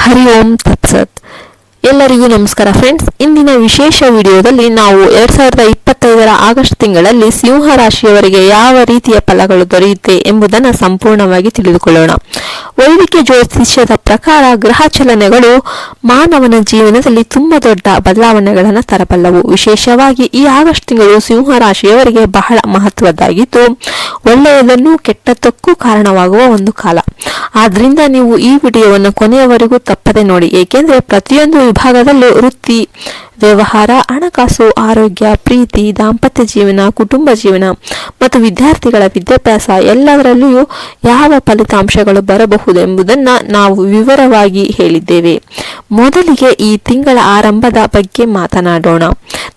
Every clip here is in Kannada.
ಹರಿ ಓಂ ತತ್ಸತ್. ಎಲ್ಲರಿಗೂ ನಮಸ್ಕಾರ ಫ್ರೆಂಡ್ಸ್. ಇಂದಿನ ವಿಶೇಷ ವಿಡಿಯೋದಲ್ಲಿ ನಾವು 2025 ಆಗಸ್ಟ್ ತಿಂಗಳಲ್ಲಿ ಸಿಂಹ ರಾಶಿಯವರಿಗೆ ಯಾವ ರೀತಿಯ ಫಲಗಳು ದೊರೆಯುತ್ತೆ ಎಂಬುದನ್ನು ಸಂಪೂರ್ಣವಾಗಿ ತಿಳಿದುಕೊಳ್ಳೋಣ. ವೈದಿಕ ಜ್ಯೋತಿಷ್ಯದ ಪ್ರಕಾರ ಗ್ರಹ ಚಲನೆಗಳು ಮಾನವನ ಜೀವನದಲ್ಲಿ ತುಂಬಾ ದೊಡ್ಡ ಬದಲಾವಣೆಗಳನ್ನು ತರಬಲ್ಲವು. ವಿಶೇಷವಾಗಿ ಈ ಆಗಸ್ಟ್ ತಿಂಗಳು ಸಿಂಹ ರಾಶಿಯವರಿಗೆ ಬಹಳ ಮಹತ್ವದ್ದಾಗಿದ್ದು, ಒಳ್ಳೆಯದನ್ನು ಕೆಟ್ಟದ್ದಕ್ಕೂ ಕಾರಣವಾಗುವ ಒಂದು ಕಾಲ. ಆದ್ರಿಂದ ನೀವು ಈ ವಿಡಿಯೋವನ್ನು ಕೊನೆಯವರೆಗೂ ತಪ್ಪದೆ ನೋಡಿ, ಏಕೆಂದರೆ ಪ್ರತಿಯೊಂದು ವಿಭಾಗದಲ್ಲೂ ವೃತ್ತಿ, ವ್ಯವಹಾರ, ಹಣಕಾಸು, ಆರೋಗ್ಯ, ಪ್ರೀತಿ, ದಾಂಪತ್ಯ ಜೀವನ, ಕುಟುಂಬ ಜೀವನ ಮತ್ತು ವಿದ್ಯಾರ್ಥಿಗಳ ವಿದ್ಯಾಭ್ಯಾಸ ಎಲ್ಲದರಲ್ಲಿಯೂ ಯಾವ ಫಲಿತಾಂಶಗಳು ಬರಬಹುದೆಂಬುದನ್ನು ನಾವು ವಿವರವಾಗಿ ಹೇಳಿದ್ದೇವೆ. ಮೊದಲಿಗೆ ಈ ತಿಂಗಳ ಆರಂಭದ ಬಗ್ಗೆ ಮಾತನಾಡೋಣ.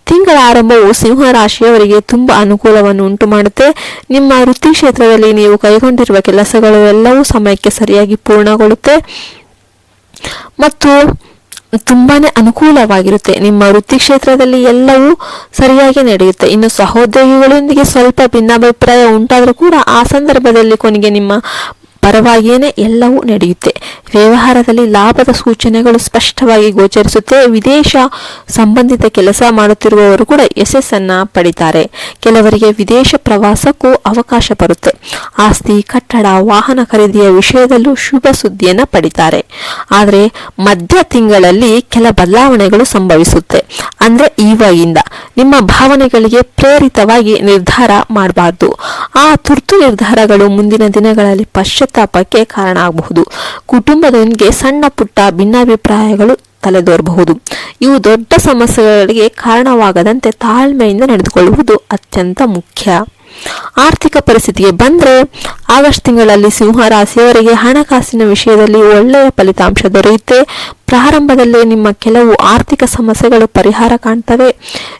ತಿಂಗಳ ಆರಂಭವು ಸಿಂಹ ರಾಶಿಯವರಿಗೆ ತುಂಬಾ ಅನುಕೂಲವನ್ನು ಉಂಟು ಮಾಡುತ್ತೆ. ನಿಮ್ಮ ವೃತ್ತಿ ಕ್ಷೇತ್ರದಲ್ಲಿ ನೀವು ಕೈಗೊಂಡಿರುವ ಕೆಲಸಗಳು ಎಲ್ಲವೂ ಸಮಯಕ್ಕೆ ಸರಿಯಾಗಿ ಪೂರ್ಣಗೊಳ್ಳುತ್ತೆ ಮತ್ತು ತುಂಬಾನೇ ಅನುಕೂಲವಾಗಿರುತ್ತೆ. ನಿಮ್ಮ ವೃತ್ತಿ ಕ್ಷೇತ್ರದಲ್ಲಿ ಎಲ್ಲವೂ ಸರಿಯಾಗಿ ನಡೆಯುತ್ತೆ. ಇನ್ನು ಸಹೋದ್ಯೋಗಿಗಳೊಂದಿಗೆ ಸ್ವಲ್ಪ ಭಿನ್ನಾಭಿಪ್ರಾಯ ಉಂಟಾದರೂ ಕೂಡ ಆ ಸಂದರ್ಭದಲ್ಲಿ ಕೊನೆಗೆ ನಿಮ್ಮ ಪರವಾಗಿಯೇ ಎಲ್ಲವೂ ನಡೆಯುತ್ತೆ. ವ್ಯವಹಾರದಲ್ಲಿ ಲಾಭದ ಸೂಚನೆಗಳು ಸ್ಪಷ್ಟವಾಗಿ ಗೋಚರಿಸುತ್ತೆ. ವಿದೇಶ ಸಂಬಂಧಿತ ಕೆಲಸ ಮಾಡುತ್ತಿರುವವರು ಕೂಡ ಯಶಸ್ಸನ್ನ ಪಡಿತಾರೆ. ಕೆಲವರಿಗೆ ವಿದೇಶ ಪ್ರವಾಸಕ್ಕೂ ಅವಕಾಶ ಬರುತ್ತೆ. ಆಸ್ತಿ, ಕಟ್ಟಡ, ವಾಹನ ಖರೀದಿಯ ವಿಷಯದಲ್ಲೂ ಶುಭ ಸುದ್ದಿಯನ್ನ ಪಡಿತಾರೆ. ಆದರೆ ಮಧ್ಯ ತಿಂಗಳಲ್ಲಿ ಕೆಲ ಬದಲಾವಣೆಗಳು ಸಂಭವಿಸುತ್ತೆ. ಅಂದ್ರೆ ಇವಾಗಿಂದ ನಿಮ್ಮ ಭಾವನೆಗಳಿಗೆ ಪ್ರೇರಿತವಾಗಿ ನಿರ್ಧಾರ ಮಾಡಬಾರ್ದು. ಆ ತುರ್ತು ನಿರ್ಧಾರಗಳು ಮುಂದಿನ ದಿನಗಳಲ್ಲಿ ಪಶ್ಚಾತ್ತಾಪಕ್ಕೆ ಕಾರಣ ಆಗಬಹುದು. ಕುಟುಂಬದೊಂದಿಗೆ ಸಣ್ಣ ಪುಟ್ಟ ಭಿನ್ನಾಭಿಪ್ರಾಯಗಳು ತಲೆದೋರಬಹುದು. ಇವು ದೊಡ್ಡ ಸಮಸ್ಯೆಗಳಿಗೆ ಕಾರಣವಾಗದಂತೆ ತಾಳ್ಮೆಯಿಂದ ನಡೆದುಕೊಳ್ಳುವುದು ಅತ್ಯಂತ ಮುಖ್ಯ. ಆರ್ಥಿಕ ಪರಿಸ್ಥಿತಿಗೆ ಬಂದ್ರೆ ಆಗಸ್ಟ್ ತಿಂಗಳಲ್ಲಿ ಸಿಂಹ ರಾಶಿಯವರಿಗೆ ಹಣಕಾಸಿನ ವಿಷಯದಲ್ಲಿ ಒಳ್ಳೆಯ ಫಲಿತಾಂಶ ದೊರೆಯುತ್ತೆ. ಪ್ರಾರಂಭದಲ್ಲೇ ನಿಮ್ಮ ಕೆಲವು ಆರ್ಥಿಕ ಸಮಸ್ಯೆಗಳು ಪರಿಹಾರ ಕಾಣ್ತವೆ.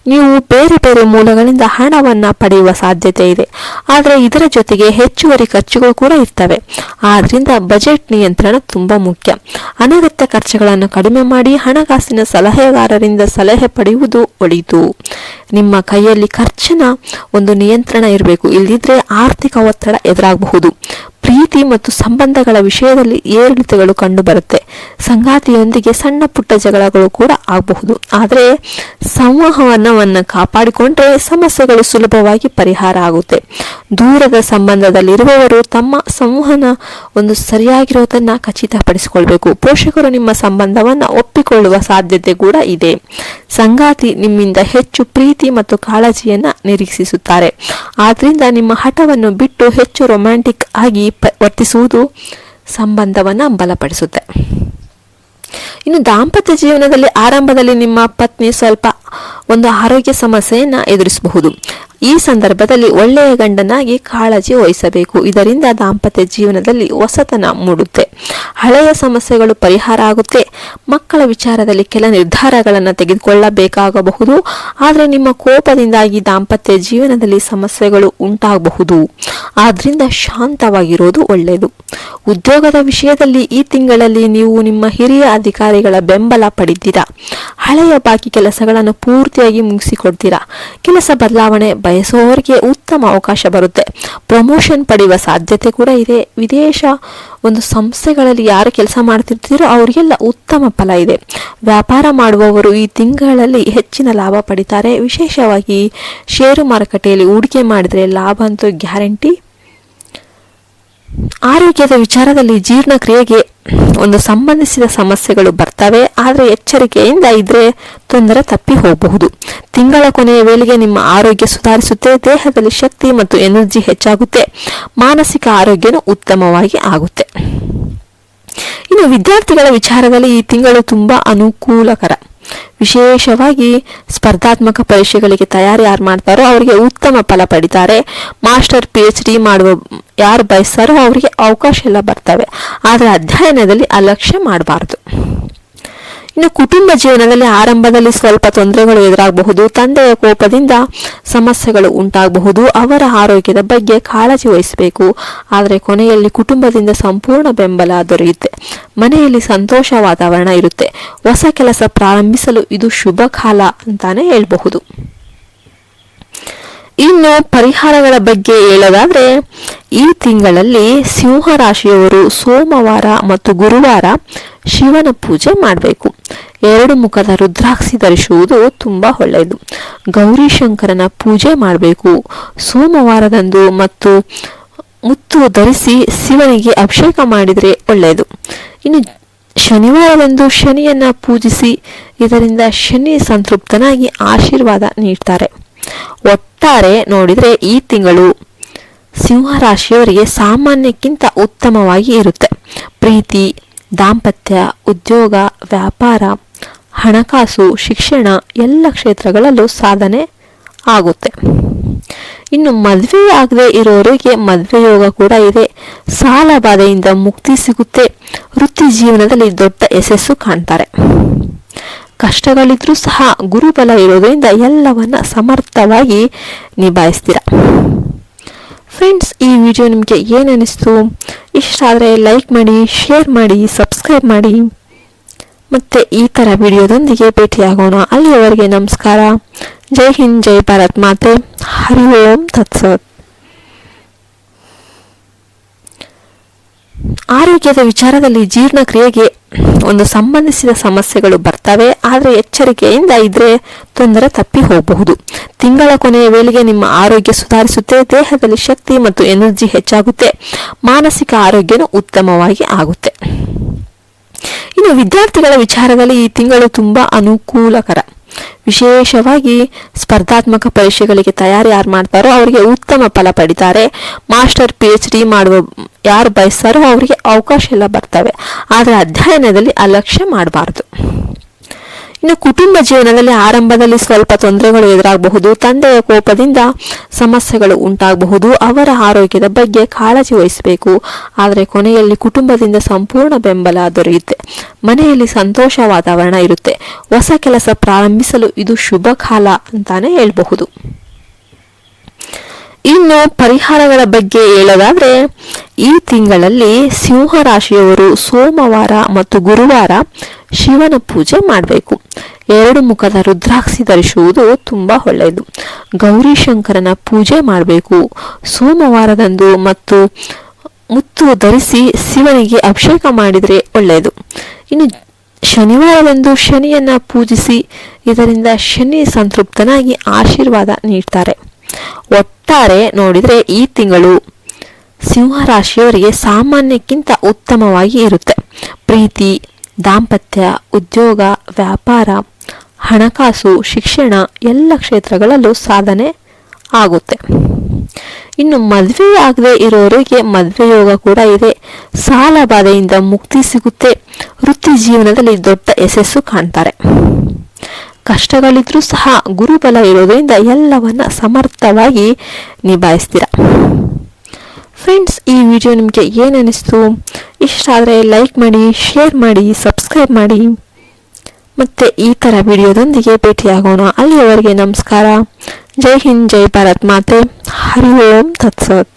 ನೀವು ಬೇರೆ ಬೇರೆ ಮೂಲಗಳಿಂದ ಹಣವನ್ನ ಪಡೆಯುವ ಸಾಧ್ಯತೆ ಇದೆ. ಆದರೆ ಇದರ ಜೊತೆಗೆ ಹೆಚ್ಚುವರಿ ಖರ್ಚುಗಳು ಕೂಡ ಇರ್ತವೆ. ಆದ್ರಿಂದ ಬಜೆಟ್ ನಿಯಂತ್ರಣ ತುಂಬಾ ಮುಖ್ಯ. ಅನಗತ್ಯ ಖರ್ಚುಗಳನ್ನು ಕಡಿಮೆ ಮಾಡಿ ಹಣಕಾಸಿನ ಸಲಹೆಗಾರರಿಂದ ಸಲಹೆ ಪಡೆಯುವುದು ಒಳಿತು. ನಿಮ್ಮ ಕೈಯಲ್ಲಿ ಖರ್ಚಿನ ಒಂದು ನಿಯಂತ್ರಣ ಇರಬೇಕು. ಇಲ್ಲದಿದ್ರೆ ಆರ್ಥಿಕ ಒತ್ತಡ ಎದುರಾಗಬಹುದು. ಪ್ರೀತಿ ಮತ್ತು ಸಂಬಂಧಗಳ ವಿಷಯದಲ್ಲಿ ಏರಿಳಿತಗಳು ಕಂಡು ಬರುತ್ತೆ. ಸಂಗಾತಿಯೊಂದಿಗೆ ಸಣ್ಣ ಪುಟ್ಟ ಜಗಳಗಳು ಕೂಡ ಆಗಬಹುದು. ಆದರೆ ಸಂವಹನವನ್ನು ಕಾಪಾಡಿಕೊಂಡ್ರೆ ಸಮಸ್ಯೆಗಳು ಸುಲಭವಾಗಿ ಪರಿಹಾರ ಆಗುತ್ತೆ. ದೂರದ ಸಂಬಂಧದಲ್ಲಿರುವವರು ತಮ್ಮ ಸಂವಹನ ಒಂದು ಸರಿಯಾಗಿರೋದನ್ನ ಖಚಿತಪಡಿಸಿಕೊಳ್ಬೇಕು. ಪೋಷಕರು ನಿಮ್ಮ ಸಂಬಂಧವನ್ನ ಒಪ್ಪಿಕೊಳ್ಳುವ ಸಾಧ್ಯತೆ ಕೂಡ ಇದೆ. ಸಂಗಾತಿ ನಿಮ್ಮಿಂದ ಹೆಚ್ಚು ಪ್ರೀತಿ ಮತ್ತು ಕಾಳಜಿಯನ್ನ ನಿರೀಕ್ಷಿಸುತ್ತಾರೆ. ಆದ್ರಿಂದ ನಿಮ್ಮ ಹಠವನ್ನು ಬಿಟ್ಟು ಹೆಚ್ಚು ರೊಮ್ಯಾಂಟಿಕ್ ಆಗಿ ವರ್ತಿಸುವುದು ಸಂಬಂಧವನ್ನ ಬಲಪಡಿಸುತ್ತೆ. ಇನ್ನು ದಾಂಪತ್ಯ ಜೀವನದಲ್ಲಿ ಆರಂಭದಲ್ಲಿ ನಿಮ್ಮ ಪತ್ನಿ ಸ್ವಲ್ಪ ಒಂದು ಆರೋಗ್ಯ ಸಮಸ್ಯೆಯನ್ನ ಎದುರಿಸಬಹುದು. ಈ ಸಂದರ್ಭದಲ್ಲಿ ಒಳ್ಳೆಯ ಗಂಡನಾಗಿ ಕಾಳಜಿ ವಹಿಸಬೇಕು. ಇದರಿಂದ ದಾಂಪತ್ಯ ಜೀವನದಲ್ಲಿ ಹೊಸತನ ಮೂಡುತ್ತೆ. ಹಳೆಯ ಸಮಸ್ಯೆಗಳು ಪರಿಹಾರ ಆಗುತ್ತೆ. ಮಕ್ಕಳ ವಿಚಾರದಲ್ಲಿ ಕೆಲ ನಿರ್ಧಾರಗಳನ್ನು ತೆಗೆದುಕೊಳ್ಳಬೇಕಾಗಬಹುದು. ಆದರೆ ನಿಮ್ಮ ಕೋಪದಿಂದಾಗಿ ದಾಂಪತ್ಯ ಜೀವನದಲ್ಲಿ ಸಮಸ್ಯೆಗಳು ಉಂಟಾಗಬಹುದು. ಆದ್ರಿಂದ ಶಾಂತವಾಗಿರೋದು ಒಳ್ಳೆಯದು. ಉದ್ಯೋಗದ ವಿಷಯದಲ್ಲಿ ಈ ತಿಂಗಳಲ್ಲಿ ನೀವು ನಿಮ್ಮ ಹಿರಿಯ ಅಧಿಕಾರಿಗಳ ಬೆಂಬಲ ಪಡಿತೀರಾ. ಹಳೆಯ ಬಾಕಿ ಕೆಲಸಗಳನ್ನು ಪೂರ್ತಿಯಾಗಿ ಮುಗಿಸಿಕೊಡ್ತೀರಾ. ಕೆಲಸ ಬದಲಾವಣೆ ಬಯಸುವವರಿಗೆ ಉತ್ತಮ ಅವಕಾಶ ಬರುತ್ತೆ. ಪ್ರಮೋಷನ್ ಪಡೆಯುವ ಸಾಧ್ಯತೆ ಕೂಡ ಇದೆ. ವಿದೇಶ ಒಂದು ಸಂಸ್ಥೆಗಳಲ್ಲಿ ಯಾರು ಕೆಲಸ ಮಾಡ್ತಿರ್ತೀರೋ ಅವರಿಗೆಲ್ಲ ಉತ್ತಮ ಫಲ ಇದೆ. ವ್ಯಾಪಾರ ಮಾಡುವವರು ಈ ತಿಂಗಳಲ್ಲಿ ಹೆಚ್ಚಿನ ಲಾಭ ಪಡಿತಾರೆ. ವಿಶೇಷವಾಗಿ ಷೇರು ಮಾರುಕಟ್ಟೆಯಲ್ಲಿ ಹೂಡಿಕೆ ಮಾಡಿದ್ರೆ ಲಾಭ ಅಂತೂ ಗ್ಯಾರಂಟಿ. ಆರೋಗ್ಯದ ವಿಚಾರದಲ್ಲಿ ಜೀರ್ಣಕ್ರಿಯೆಗೆ ಒಂದು ಸಂಬಂಧಿಸಿದ ಸಮಸ್ಯೆಗಳು ಬರ್ತವೆ. ಆದರೆ ಎಚ್ಚರಿಕೆಯಿಂದ ಇದ್ರೆ ತೊಂದರೆ ತಪ್ಪಿ ಹೋಗಬಹುದು. ತಿಂಗಳ ಕೊನೆಯ ವೇಳೆಗೆ ನಿಮ್ಮ ಆರೋಗ್ಯ ಸುಧಾರಿಸುತ್ತೆ. ದೇಹದಲ್ಲಿ ಶಕ್ತಿ ಮತ್ತು ಎನರ್ಜಿ ಹೆಚ್ಚಾಗುತ್ತೆ. ಮಾನಸಿಕ ಆರೋಗ್ಯನೂ ಉತ್ತಮವಾಗಿ ಆಗುತ್ತೆ. ಇನ್ನು ವಿದ್ಯಾರ್ಥಿಗಳ ವಿಚಾರದಲ್ಲಿ ಈ ತಿಂಗಳು ತುಂಬಾ ಅನುಕೂಲಕರ. ವಿಶೇಷವಾಗಿ ಸ್ಪರ್ಧಾತ್ಮಕ ಪರೀಕ್ಷೆಗಳಿಗೆ ತಯಾರಿ ಯಾರು ಮಾಡ್ತಾರೋ ಅವರಿಗೆ ಉತ್ತಮ ಫಲ ಪಡಿತಾರೆ. ಮಾಸ್ಟರ್ PhD ಮಾಡುವ ಯಾರು ಬಯಸ್ತಾರೋ ಅವರಿಗೆ ಅವಕಾಶ ಎಲ್ಲ ಬರ್ತವೆ. ಆದರೆ ಅಧ್ಯಯನದಲ್ಲಿ ಅಲಕ್ಷ್ಯ ಮಾಡಬಾರದು. ಇನ್ನು ಕುಟುಂಬ ಜೀವನದಲ್ಲಿ ಆರಂಭದಲ್ಲಿ ಸ್ವಲ್ಪ ತೊಂದರೆಗಳು ಎದುರಾಗಬಹುದು. ತಂದೆಯ ಕೋಪದಿಂದ ಸಮಸ್ಯೆಗಳು ಉಂಟಾಗಬಹುದು. ಅವರ ಆರೋಗ್ಯದ ಬಗ್ಗೆ ಕಾಳಜಿ ವಹಿಸಬೇಕು. ಆದರೆ ಕೊನೆಯಲ್ಲಿ ಕುಟುಂಬದಿಂದ ಸಂಪೂರ್ಣ ಬೆಂಬಲ ದೊರೆಯುತ್ತೆ. ಮನೆಯಲ್ಲಿ ಸಂತೋಷ ವಾತಾವರಣ ಇರುತ್ತೆ. ಹೊಸ ಕೆಲಸ ಪ್ರಾರಂಭಿಸಲು ಇದು ಶುಭ ಕಾಲ ಅಂತಾನೆ ಹೇಳ್ಬಹುದು. ಇನ್ನು ಪರಿಹಾರಗಳ ಬಗ್ಗೆ ಹೇಳೋದಾದ್ರೆ, ಈ ತಿಂಗಳಲ್ಲಿ ಸಿಂಹ ರಾಶಿಯವರು ಸೋಮವಾರ ಮತ್ತು ಗುರುವಾರ ಶಿವನ ಪೂಜೆ ಮಾಡಬೇಕು. 2 ಮುಖದ ರುದ್ರಾಕ್ಷಿ ಧರಿಸುವುದು ತುಂಬಾ ಒಳ್ಳೆಯದು. ಗೌರಿಶಂಕರನ ಪೂಜೆ ಮಾಡಬೇಕು. ಸೋಮವಾರದಂದು ಮತ್ತು ಮುತ್ತು ಧರಿಸಿ ಶಿವನಿಗೆ ಅಭಿಷೇಕ ಮಾಡಿದರೆ ಒಳ್ಳೆಯದು. ಇನ್ನು ಶನಿವಾರದಂದು ಶನಿಯನ್ನ ಪೂಜಿಸಿ, ಇದರಿಂದ ಶನಿ ಸಂತೃಪ್ತನಾಗಿ ಆಶೀರ್ವಾದ ನೀಡ್ತಾರೆ. ಒಟ್ಟಾರೆ ನೋಡಿದರೆ ಈ ತಿಂಗಳು ಸಿಂಹ ರಾಶಿಯವರಿಗೆ ಸಾಮಾನ್ಯಕ್ಕಿಂತ ಉತ್ತಮವಾಗಿ ಇರುತ್ತೆ. ಪ್ರೀತಿ, ದಾಂಪತ್ಯ, ಉದ್ಯೋಗ, ವ್ಯಾಪಾರ, ಹಣಕಾಸು, ಶಿಕ್ಷಣ ಎಲ್ಲ ಕ್ಷೇತ್ರಗಳಲ್ಲೂ ಸಾಧನೆ ಆಗುತ್ತೆ. ಇನ್ನು ಮದುವೆ ಆಗದೆ ಇರೋರಿಗೆ ಮದುವೆ ಯೋಗ ಕೂಡ ಇದೆ. ಸಾಲ ಬಾಧೆಯಿಂದ ಮುಕ್ತಿ ಸಿಗುತ್ತೆ. ವೃತ್ತಿ ಜೀವನದಲ್ಲಿ ದೊಡ್ಡ ಯಶಸ್ಸು ಕಾಣ್ತಾರೆ. ಕಷ್ಟಗಳಿದ್ರೂ ಸಹ ಗುರುಬಲ ಇರೋದ್ರಿಂದ ಎಲ್ಲವನ್ನ ಸಮರ್ಥವಾಗಿ ನಿಭಾಯಿಸ್ತೀರ. ಫ್ರೆಂಡ್ಸ್, ಈ ವಿಡಿಯೋ ನಿಮಗೆ ಏನು ಅನಿಸ್ತು? ಇಷ್ಟ ಆದರೆ ಲೈಕ್ ಮಾಡಿ, ಶೇರ್ ಮಾಡಿ, ಸಬ್ಸ್ಕ್ರೈಬ್ ಮಾಡಿ. ಮತ್ತೆ ಈ ಥರ ವಿಡಿಯೋದೊಂದಿಗೆ ಭೇಟಿಯಾಗೋಣ. ಅಲ್ಲಿಯವರೆಗೆ ನಮಸ್ಕಾರ. ಜೈ ಹಿಂದ್, ಜೈ ಭಾರತ್ ಮಾತೆ. ಹರಿ ಓಂ ತತ್ಸತ್. ಆರೋಗ್ಯದ ವಿಚಾರದಲ್ಲಿ ಜೀರ್ಣಕ್ರಿಯೆಗೆ ಒಂದು ಸಂಬಂಧಿಸಿದ ಸಮಸ್ಯೆಗಳು ಬರ್ತವೆ. ಆದರೆ ಎಚ್ಚರಿಕೆಯಿಂದ ಇದ್ರೆ ತೊಂದರೆ ತಪ್ಪಿ ಹೋಗಬಹುದು. ತಿಂಗಳ ಕೊನೆಯ ವೇಳೆಗೆ ನಿಮ್ಮ ಆರೋಗ್ಯ ಸುಧಾರಿಸುತ್ತೆ. ದೇಹದಲ್ಲಿ ಶಕ್ತಿ ಮತ್ತು ಎನರ್ಜಿ ಹೆಚ್ಚಾಗುತ್ತೆ. ಮಾನಸಿಕ ಆರೋಗ್ಯನೂ ಉತ್ತಮವಾಗಿ ಆಗುತ್ತೆ. ಇನ್ನು ವಿದ್ಯಾರ್ಥಿಗಳ ವಿಚಾರದಲ್ಲಿ ಈ ತಿಂಗಳು ತುಂಬಾ ಅನುಕೂಲಕರ. ವಿಶೇಷವಾಗಿ ಸ್ಪರ್ಧಾತ್ಮಕ ಪರೀಕ್ಷೆಗಳಿಗೆ ತಯಾರಿ ಯಾರು ಮಾಡ್ತಾರೋ ಅವರಿಗೆ ಉತ್ತಮ ಫಲ ಪಡಿತಾರೆ. ಮಾಸ್ಟರ್ PhD ಮಾಡುವ ಯಾರು ಬಯಸ್ತಾರೋ ಅವರಿಗೆ ಅವಕಾಶ ಎಲ್ಲ ಬರ್ತವೆ. ಆದರೆ ಅಧ್ಯಯನದಲ್ಲಿ ಅಲಕ್ಷ್ಯ ಮಾಡಬಾರದು. ಇನ್ನು ಕುಟುಂಬ ಜೀವನದಲ್ಲಿ ಆರಂಭದಲ್ಲಿ ಸ್ವಲ್ಪ ತೊಂದರೆಗಳು ಎದುರಾಗಬಹುದು. ತಂದೆಯ ಕೋಪದಿಂದ ಸಮಸ್ಯೆಗಳು ಉಂಟಾಗಬಹುದು. ಅವರ ಆರೋಗ್ಯದ ಬಗ್ಗೆ ಕಾಳಜಿ ವಹಿಸಬೇಕು. ಆದರೆ ಕೊನೆಯಲ್ಲಿ ಕುಟುಂಬದಿಂದ ಸಂಪೂರ್ಣ ಬೆಂಬಲ ದೊರೆಯುತ್ತೆ. ಮನೆಯಲ್ಲಿ ಸಂತೋಷ ವಾತಾವರಣ ಇರುತ್ತೆ. ಹೊಸ ಕೆಲಸ ಪ್ರಾರಂಭಿಸಲು ಇದು ಶುಭ ಕಾಲ ಅಂತಾನೆ ಹೇಳಬಹುದು. ಇನ್ನು ಪರಿಹಾರಗಳ ಬಗ್ಗೆ ಹೇಳೋದಾದ್ರೆ, ಈ ತಿಂಗಳಲ್ಲಿ ಸಿಂಹ ರಾಶಿಯವರು ಸೋಮವಾರ ಮತ್ತು ಗುರುವಾರ ಶಿವನ ಪೂಜೆ ಮಾಡಬೇಕು. 2 ಮುಖದ ರುದ್ರಾಕ್ಷಿ ಧರಿಸುವುದು ತುಂಬಾ ಒಳ್ಳೆಯದು. ಗೌರಿಶಂಕರನ ಪೂಜೆ ಮಾಡಬೇಕು. ಸೋಮವಾರದಂದು ಮತ್ತು ಮುತ್ತು ಧರಿಸಿ ಶಿವನಿಗೆ ಅಭಿಷೇಕ ಮಾಡಿದರೆ ಒಳ್ಳೆಯದು. ಇನ್ನು ಶನಿವಾರದಂದು ಶನಿಯನ್ನ ಪೂಜಿಸಿ, ಇದರಿಂದ ಶನಿ ಸಂತೃಪ್ತನಾಗಿ ಆಶೀರ್ವಾದ ನೀಡ್ತಾರೆ. ಒಟ್ಟಾರೆ ನೋಡಿದರೆ ಈ ತಿಂಗಳು ಸಿಂಹ ರಾಶಿಯವರಿಗೆ ಸಾಮಾನ್ಯಕ್ಕಿಂತ ಉತ್ತಮವಾಗಿ ಇರುತ್ತೆ. ಪ್ರೀತಿ, ದಾಂಪತ್ಯ, ಉದ್ಯೋಗ, ವ್ಯಾಪಾರ, ಹಣಕಾಸು, ಶಿಕ್ಷಣ ಎಲ್ಲ ಕ್ಷೇತ್ರಗಳಲ್ಲೂ ಸಾಧನೆ ಆಗುತ್ತೆ. ಇನ್ನು ಮದುವೆ ಆಗದೆ ಇರೋರಿಗೆ ಮದುವೆ ಯೋಗ ಕೂಡ ಇದೆ. ಸಾಲ ಬಾಧೆಯಿಂದ ಮುಕ್ತಿ ಸಿಗುತ್ತೆ. ವೃತ್ತಿ ಜೀವನದಲ್ಲಿ ದೊಡ್ಡ ಯಶಸ್ಸು ಕಾಣ್ತಾರೆ. ಕಷ್ಟಗಳಿದ್ರೂ ಸಹ ಗುರುಬಲ ಇರೋದ್ರಿಂದ ಎಲ್ಲವನ್ನ ಸಮರ್ಥವಾಗಿ ನಿಭಾಯಿಸ್ತೀರ. ಫ್ರೆಂಡ್ಸ್, ಈ ವಿಡಿಯೋ ನಿಮಗೆ ಏನು ಅನಿಸ್ತು? ಇಷ್ಟ ಆದರೆ ಲೈಕ್ ಮಾಡಿ, ಶೇರ್ ಮಾಡಿ, ಸಬ್ಸ್ಕ್ರೈಬ್ ಮಾಡಿ. ಮತ್ತೆ ಈ ಥರ ವಿಡಿಯೋದೊಂದಿಗೆ ಭೇಟಿಯಾಗೋಣ. ಅಲ್ಲಿಯವರೆಗೆ ನಮಸ್ಕಾರ. ಜೈ ಹಿಂದ್, ಜೈ ಭಾರತ್ ಮಾತೆ. ಹರಿ ಓಂ ತತ್ಸತ್.